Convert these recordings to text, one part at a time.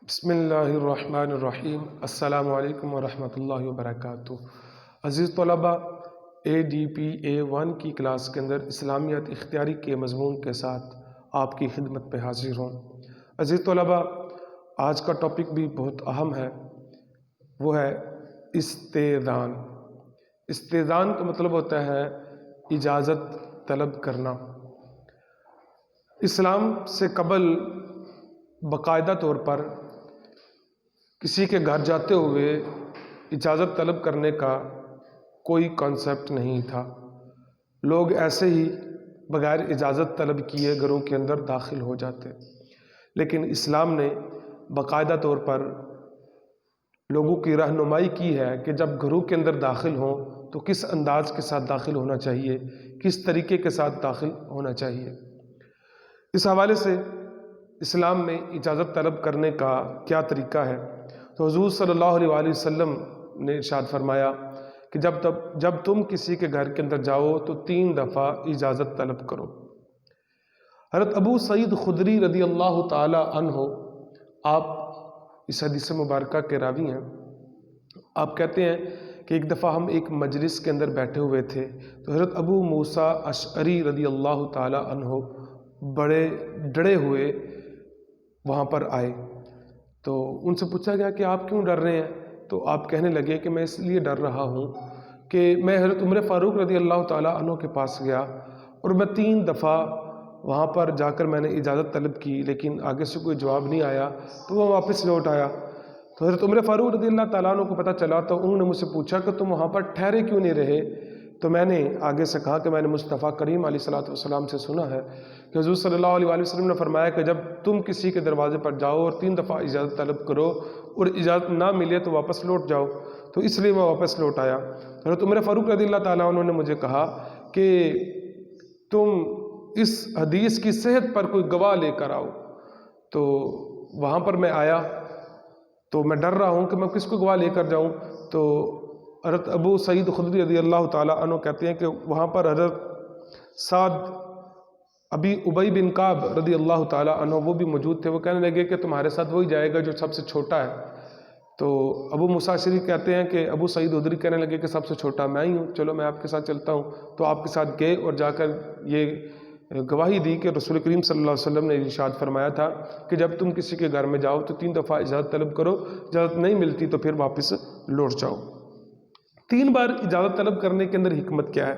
بسم اللہ الرحمن الرحیم۔ السلام علیکم ورحمۃ اللہ وبرکاتہ۔ عزیز طلباء، ADPA1 کی کلاس کے اندر اسلامیات اختیاری کے مضمون کے ساتھ آپ کی خدمت پہ حاضر ہوں۔ عزیز طلباء، آج کا ٹاپک بھی بہت اہم ہے، وہ ہے استئذان۔ استئذان کا مطلب ہوتا ہے اجازت طلب کرنا۔ اسلام سے قبل باقاعدہ طور پر کسی کے گھر جاتے ہوئے اجازت طلب کرنے کا کوئی کانسیپٹ نہیں تھا۔ لوگ ایسے ہی بغیر اجازت طلب کیے گھروں کے اندر داخل ہو جاتے، لیکن اسلام نے باقاعدہ طور پر لوگوں کی رہنمائی کی ہے کہ جب گھروں کے اندر داخل ہوں تو کس انداز کے ساتھ داخل ہونا چاہیے، کس طریقے کے ساتھ داخل ہونا چاہیے۔ اس حوالے سے اسلام میں اجازت طلب کرنے کا کیا طریقہ ہے، تو حضور صلی اللہ علیہ وآلہ وسلم نے ارشاد فرمایا کہ جب تم کسی کے گھر کے اندر جاؤ تو 3 دفعہ اجازت طلب کرو۔ حضرت ابو سعید خدری رضی اللہ تعالی عنہ، آپ اس حدیث مبارکہ کے راوی ہیں۔ آپ کہتے ہیں کہ ایک دفعہ ہم ایک مجلس کے اندر بیٹھے ہوئے تھے تو حضرت ابو موسیٰ اشعری رضی اللہ تعالی عنہ بڑے ڈرے ہوئے وہاں پر آئے، تو ان سے پوچھا گیا کہ آپ کیوں ڈر رہے ہیں؟ تو آپ کہنے لگے کہ میں اس لیے ڈر رہا ہوں کہ میں حضرت عمر فاروق رضی اللہ تعالیٰ عنہ کے پاس گیا اور میں 3 دفعہ وہاں پر جا کر میں نے اجازت طلب کی، لیکن آگے سے کوئی جواب نہیں آیا تو وہ واپس لوٹ آیا۔ تو حضرت عمر فاروق رضی اللہ تعالیٰ عنہ کو پتہ چلا تو انہوں نے مجھ سے پوچھا کہ تم وہاں پر ٹھہرے کیوں نہیں رہے؟ تو میں نے آگے سے کہا کہ میں نے مصطفیٰ کریم علیہ الصلوۃ والسلام سے سنا ہے کہ حضور صلی اللہ علیہ وآلہ وسلم نے فرمایا کہ جب تم کسی کے دروازے پر جاؤ اور 3 دفعہ اجازت طلب کرو اور اجازت نہ ملے تو واپس لوٹ جاؤ، تو اس لیے میں واپس لوٹ آیا۔ حضرت عمر فاروق رضی اللہ تعالیٰ عنہ نے مجھے کہا کہ تم اس حدیث کی صحت پر کوئی گواہ لے کر آؤ۔ تو وہاں پر میں آیا تو میں ڈر رہا ہوں کہ میں کس کو گواہ لے کر جاؤں، تو حضرت ابو سعید خدری رضی اللہ تعالیٰ عنہ کہتے ہیں کہ وہاں پر حضرت سعد ابی ابی بن کعب رضی اللہ تعالیٰ عنہ وہ بھی موجود تھے۔ وہ کہنے لگے کہ تمہارے ساتھ وہی جائے گا جو سب سے چھوٹا ہے۔ تو ابو موسیٰ اشعری کہتے ہیں کہ ابو سعید خدری کہنے لگے کہ سب سے چھوٹا میں ہی ہوں، چلو میں آپ کے ساتھ چلتا ہوں۔ تو آپ کے ساتھ گئے اور جا کر یہ گواہی دی کہ رسول کریم صلی اللہ علیہ وسلم نے ارشاد فرمایا تھا کہ جب تم کسی کے گھر میں جاؤ تو 3 دفعہ اجازت طلب کرو، اجازت نہیں ملتی تو پھر واپس لوٹ جاؤ۔ 3 بار اجازت طلب کرنے کے اندر حکمت کیا ہے؟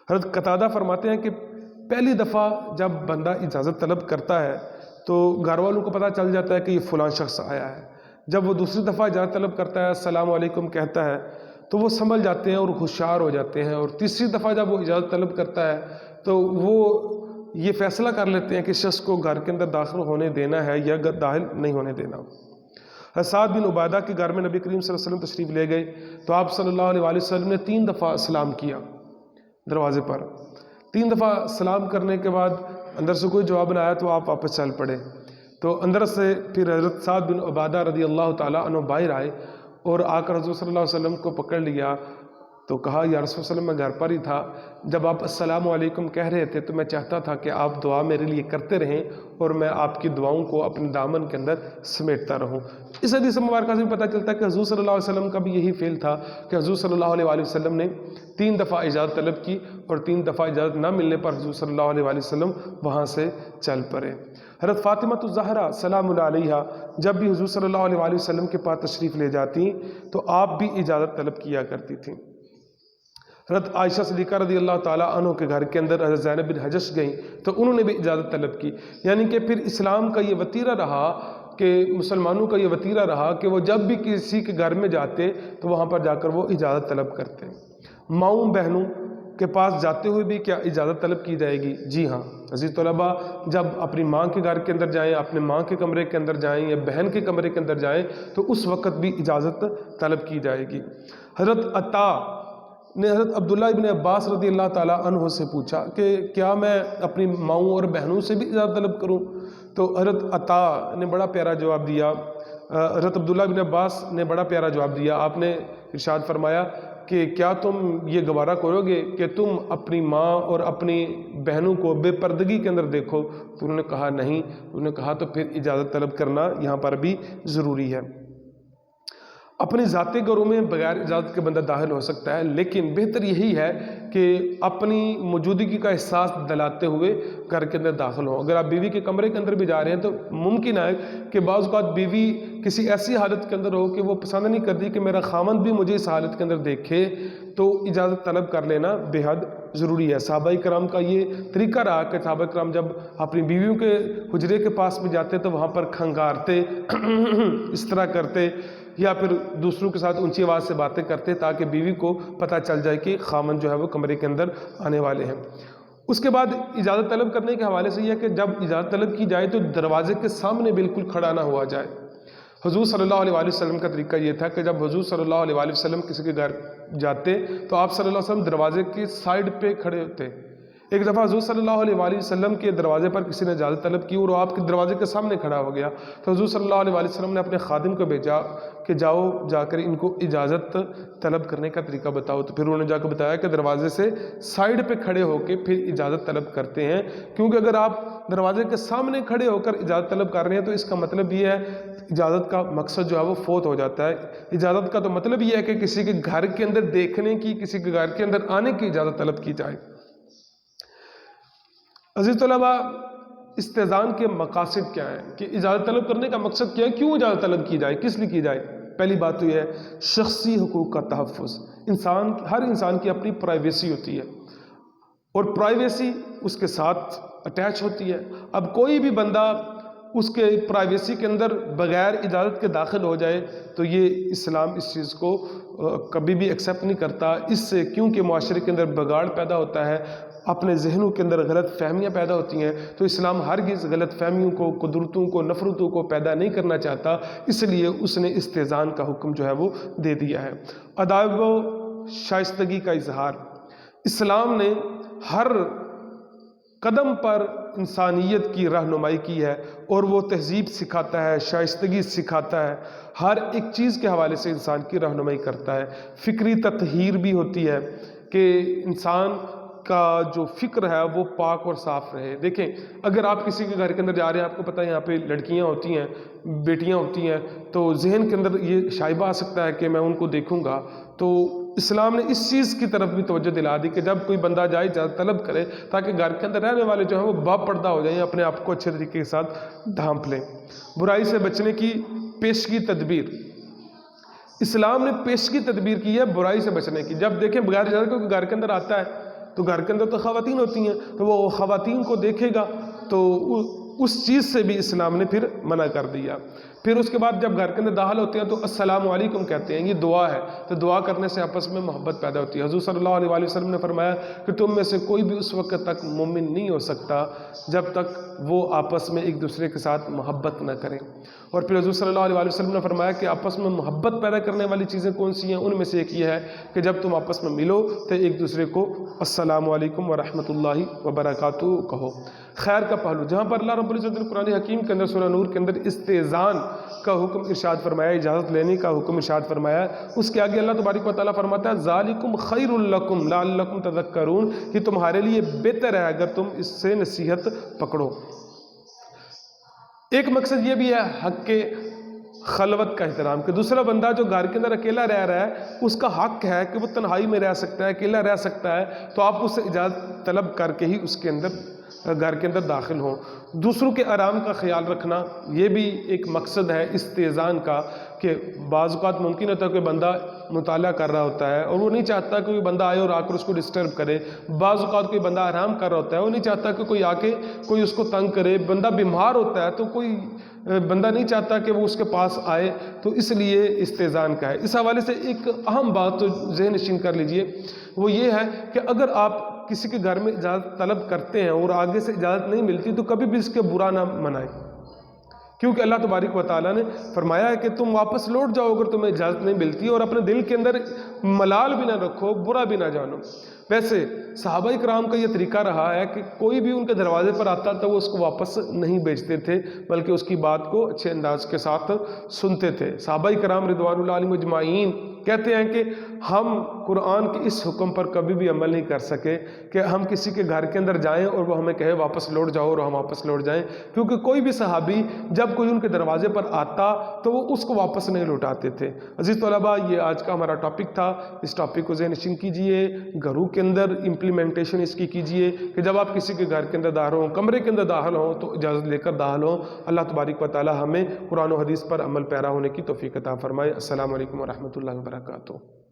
حضرت قتادہ فرماتے ہیں کہ پہلی دفعہ جب بندہ اجازت طلب کرتا ہے تو گھر والوں کو پتہ چل جاتا ہے کہ یہ فلاں شخص آیا ہے۔ جب وہ دوسری دفعہ اجازت طلب کرتا ہے، السلام علیکم کہتا ہے، تو وہ سنبھل جاتے ہیں اور ہوشیار ہو جاتے ہیں، اور تیسری دفعہ جب وہ اجازت طلب کرتا ہے تو وہ یہ فیصلہ کر لیتے ہیں کہ شخص کو گھر کے اندر داخل ہونے دینا ہے یا داخل نہیں ہونے دینا۔ سعد بن عبادہ کے گھر میں نبی کریم صلی اللہ علیہ وسلم تشریف لے گئے تو آپ صلی اللہ علیہ وآلہ وسلم نے 3 دفعہ سلام کیا دروازے پر۔ 3 دفعہ سلام کرنے کے بعد اندر سے کوئی جواب نہ آیا تو آپ واپس چل پڑے۔ تو اندر سے پھر حضرت سعد بن عبادہ رضی اللہ تعالیٰ عنہ باہر آئے اور آ کر حضور صلی اللہ علیہ وسلم کو پکڑ لیا تو کہا یا رسول اللہ علیہ وسلم میں گھر پر ہی تھا، جب آپ السلام علیکم کہہ رہے تھے تو میں چاہتا تھا کہ آپ دعا میرے لیے کرتے رہیں اور میں آپ کی دعاؤں کو اپنے دامن کے اندر سمیٹتا رہوں۔ اس حدیث مبارکہ سے بھی پتہ چلتا ہے کہ حضور صلی اللہ علیہ وسلم کا بھی یہی فعل تھا کہ حضور صلی اللہ علیہ وآلہ وسلم نے 3 دفعہ اجازت طلب کی اور 3 دفعہ اجازت نہ ملنے پر حضور صلی اللہ علیہ وآلہ وسلم وہاں سے چل پڑے۔ حضرت فاطمہ الزہرا سلام اللہ علیہا جب بھی حضور صلی اللہ علیہ وآلہ وسلم کے پاس تشریف لے جاتی تو آپ بھی اجازت طلب کیا کرتی تھیں۔ حضرت عائشہ صدیقہ رضی اللہ تعالیٰ عنہ کے گھر کے اندر حضرت زینب بن حجش گئیں تو انہوں نے بھی اجازت طلب کی، یعنی کہ پھر اسلام کا یہ وتیرہ رہا کہ مسلمانوں کا یہ وتیرہ رہا کہ وہ جب بھی کسی کے گھر میں جاتے تو وہاں پر جا کر وہ اجازت طلب کرتے۔ ماؤں بہنوں کے پاس جاتے ہوئے بھی کیا اجازت طلب کی جائے گی؟ جی ہاں عزیز طلباء، جب اپنی ماں کے گھر کے اندر جائیں، اپنے ماں کے کمرے کے اندر جائیں یا بہن کے کمرے کے اندر جائیں تو اس وقت بھی اجازت طلب کی جائے گی۔ حضرت عطا نے حضرت عبداللہ ابن عباس رضی اللہ تعالیٰ عنہ سے پوچھا کہ کیا میں اپنی ماؤں اور بہنوں سے بھی اجازت طلب کروں؟ تو حضرت عطا نے بڑا پیارا جواب دیا، حضرت عبداللہ بن عباس نے بڑا پیارا جواب دیا۔ آپ نے ارشاد فرمایا کہ کیا تم یہ گوارا کرو گے کہ تم اپنی ماں اور اپنی بہنوں کو بے پردگی کے اندر دیکھو؟ تو انہوں نے کہا نہیں. انہوں نے کہا تو پھر اجازت طلب کرنا یہاں پر بھی ضروری ہے. اپنی ذاتی گھروں میں بغیر اجازت کے بندہ داخل ہو سکتا ہے، لیکن بہتر یہی ہے کہ اپنی موجودگی کا احساس دلاتے ہوئے گھر کے اندر داخل ہوں. اگر آپ بیوی کے کمرے کے اندر بھی جا رہے ہیں تو ممکن ہے کہ بعض اوقات بیوی کسی ایسی حالت کے اندر ہو کہ وہ پسند نہیں کرتی کہ میرا خامند بھی مجھے اس حالت کے اندر دیکھے، تو اجازت طلب کر لینا بے حد ضروری ہے. صحابہ کرام کا یہ طریقہ رہا کہ صحابہ کرام جب اپنی بیویوں کے حجرے کے پاس بھی جاتے تو وہاں پر کھنگارتے اس طرح کرتے، یا پھر دوسروں کے ساتھ اونچی آواز سے باتیں کرتے تاکہ بیوی کو پتہ چل جائے کہ خامن جو ہے وہ کمرے کے اندر آنے والے ہیں. اس کے بعد اجازت طلب کرنے کے حوالے سے یہ ہے کہ جب اجازت طلب کی جائے تو دروازے کے سامنے بالکل کھڑا نہ ہوا جائے. حضور صلی اللہ علیہ وسلم کا طریقہ یہ تھا کہ جب حضور صلی اللہ علیہ وسلم کسی کے گھر جاتے تو آپ صلی اللہ علیہ وسلم دروازے کی سائڈ پہ کھڑے ہوتے. ایک دفعہ حضور صلی اللہ علیہ وسلم کے دروازے پر کسی نے اجازت طلب کی اور وہ آپ کے دروازے کے سامنے کھڑا ہو گیا، تو حضور صلی اللہ علیہ وسلم نے اپنے خادم کو بھیجا کہ جا کر ان کو اجازت طلب کرنے کا طریقہ بتاؤ. تو پھر انہوں نے جا کے بتایا کہ دروازے سے سائڈ پہ کھڑے ہو کے پھر اجازت طلب کرتے ہیں، کیونکہ اگر آپ دروازے کے سامنے کھڑے ہو کر اجازت طلب کر رہے ہیں تو اس کا مطلب یہ ہے اجازت کا مقصد جو ہے وہ فوت ہو جاتا ہے. اجازت کا تو مطلب یہ ہے کہ کسی کے گھر کے اندر دیکھنے کی، کسی کے گھر کے اندر آنے کی اجازت طلب کی جائے. عزیز طلباء، استئذان کے مقاصد کیا ہیں کہ اجازت طلب کرنے کا مقصد کیا ہے، کیوں اجازت طلب کی جائے، کس لیے کی جائے؟ پہلی بات تو یہ ہے شخصی حقوق کا تحفظ. ہر انسان کی اپنی پرائیویسی ہوتی ہے اور پرائیویسی اس کے ساتھ اٹیچ ہوتی ہے. اب کوئی بھی بندہ اس کے پرائیویسی کے اندر بغیر اجازت کے داخل ہو جائے تو یہ اسلام اس چیز کو کبھی بھی ایکسیپٹ نہیں کرتا. اس سے کیونکہ معاشرے کے اندر بگاڑ پیدا ہوتا ہے، اپنے ذہنوں کے اندر غلط فہمیاں پیدا ہوتی ہیں، تو اسلام ہرگز غلط فہمیوں کو، قدرتوں کو، نفرتوں کو پیدا نہیں کرنا چاہتا. اس لیے اس نے استئذان کا حکم جو ہے وہ دے دیا ہے. ادب و شائستگی کا اظہار، اسلام نے ہر قدم پر انسانیت کی رہنمائی کی ہے اور وہ تہذیب سکھاتا ہے، شائستگی سکھاتا ہے، ہر ایک چیز کے حوالے سے انسان کی رہنمائی کرتا ہے. فکری تطہیر بھی ہوتی ہے کہ انسان کا جو فکر ہے وہ پاک اور صاف رہے. دیکھیں اگر آپ کسی کے گھر کے اندر جا رہے ہیں، آپ کو پتہ ہے یہاں پہ لڑکیاں ہوتی ہیں، بیٹیاں ہوتی ہیں، تو ذہن کے اندر یہ شائبہ آ سکتا ہے کہ میں ان کو دیکھوں گا. تو اسلام نے اس چیز کی طرف بھی توجہ دلا دی کہ جب کوئی بندہ جائے اجازت طلب کرے تاکہ گھر کے اندر رہنے والے جو ہیں وہ با پردہ ہو جائیں، اپنے آپ کو اچھے طریقے کے ساتھ ڈھانپ لیں. برائی سے بچنے کی پیشگی تدبیر، اسلام نے پیشگی تدبیر کی ہے برائی سے بچنے کی. جب دیکھیں بغیر اجازت کوئی گھر کے اندر آتا ہے تو گھر کے اندر تو خواتین ہوتی ہیں، تو وہ خواتین کو دیکھے گا تو اس چیز سے بھی اسلام نے پھر منع کر دیا. پھر اس کے بعد جب گھر کے اندر داخل ہوتے ہیں تو السلام علیکم کہتے ہیں، یہ دعا ہے، تو دعا کرنے سے آپس میں محبت پیدا ہوتی ہے. حضور صلی اللہ علیہ وسلم نے فرمایا کہ تم میں سے کوئی بھی اس وقت تک مومن نہیں ہو سکتا جب تک وہ آپس میں ایک دوسرے کے ساتھ محبت نہ کریں. اور پھر حضور صلی اللہ علیہ وسلم نے فرمایا کہ آپس میں محبت پیدا کرنے والی چیزیں کون سی ہیں؟ ان میں سے ایک یہ ہے کہ جب تم آپس میں ملو تو ایک دوسرے کو السلام علیکم ورحمۃ اللہ وبرکاتہ کہو. خیر کا پہلو، جہاں پر اللہ رب العزت نے قرآن حکیم کے اندر سورہ نور کے اندر استئذان کا حکم ارشاد فرمایا، اجازت لینے کا حکم ارشاد فرمایا، اس کے آگے اللہ تبارک و تعالیٰ فرماتا ہے ذالکم خیر لکم لعلکم تذکرون، یہ تمہارے لیے بہتر ہے اگر تم اس سے نصیحت پکڑو. ایک مقصد یہ بھی ہے حق کے خلوت کا احترام، کہ دوسرا بندہ جو گھر کے اندر اکیلا رہ رہا ہے اس کا حق ہے کہ وہ تنہائی میں رہ سکتا ہے، اکیلا رہ سکتا ہے، تو آپ اس سے اجازت طلب کر کے ہی اس کے اندر گھر کے اندر داخل ہوں. دوسروں کے آرام کا خیال رکھنا یہ بھی ایک مقصد ہے استئذان کا، کہ بعض اوقات ممکن ہوتا ہے کوئی بندہ مطالعہ کر رہا ہوتا ہے اور وہ نہیں چاہتا کہ کوئی بندہ آئے اور آ کر اس کو ڈسٹرب کرے. بعض اوقات کوئی بندہ آرام کر رہا ہوتا ہے، وہ نہیں چاہتا کہ کوئی آ کے کوئی اس کو تنگ کرے. بندہ بیمار ہوتا ہے تو کوئی بندہ نہیں چاہتا کہ وہ اس کے پاس آئے، تو اس لیے استئذان کا ہے. اس حوالے سے ایک اہم بات تو ذہن نشین کر لیجئے، وہ یہ ہے کہ اگر آپ کسی کے گھر میں اجازت طلب کرتے ہیں اور آگے سے اجازت نہیں ملتی تو کبھی بھی اس کے برا نہ منائیں، کیونکہ اللہ تبارک و تعالیٰ نے فرمایا ہے کہ تم واپس لوٹ جاؤ اگر تمہیں اجازت نہیں ملتی، اور اپنے دل کے اندر ملال بھی نہ رکھو، برا بھی نہ جانو. ویسے صحابہ کرام کا یہ طریقہ رہا ہے کہ کوئی بھی ان کے دروازے پر آتا تو وہ اس کو واپس نہیں بیچتے تھے، بلکہ اس کی بات کو اچھے انداز کے ساتھ سنتے تھے۔ صحابہ کرام رضوان اللہ علیہم اجمعین کہتے ہیں کہ ہم قرآن کے اس حکم پر کبھی بھی عمل نہیں کر سکے کہ ہم کسی کے گھر کے اندر جائیں اور وہ ہمیں کہے واپس لوٹ جاؤ اور ہم واپس لوٹ جائیں، کیونکہ کوئی بھی صحابی جب کوئی ان کے دروازے پر آتا تو وہ اس کو واپس نہیں لوٹاتے تھے۔ عزیز طلباء، یہ آج کا ہمارا ٹاپک تھا۔ اس ٹاپک کو ذہن نشین کیجئے، گھروں کے اندر امپلیمنٹیشن اس کی کیجئے کہ جب آپ کسی کے گھر کے اندر داخل ہوں، کمرے کے اندر داخل ہوں تو اجازت لے کر داخل ہوں۔ اللہ تبارک و تعالی ہمیں قرآن و حدیث پر عمل پیرا ہونے کی توفیق عطا فرمائے۔ السلام علیکم ورحمۃ اللہ وبرکاتہ۔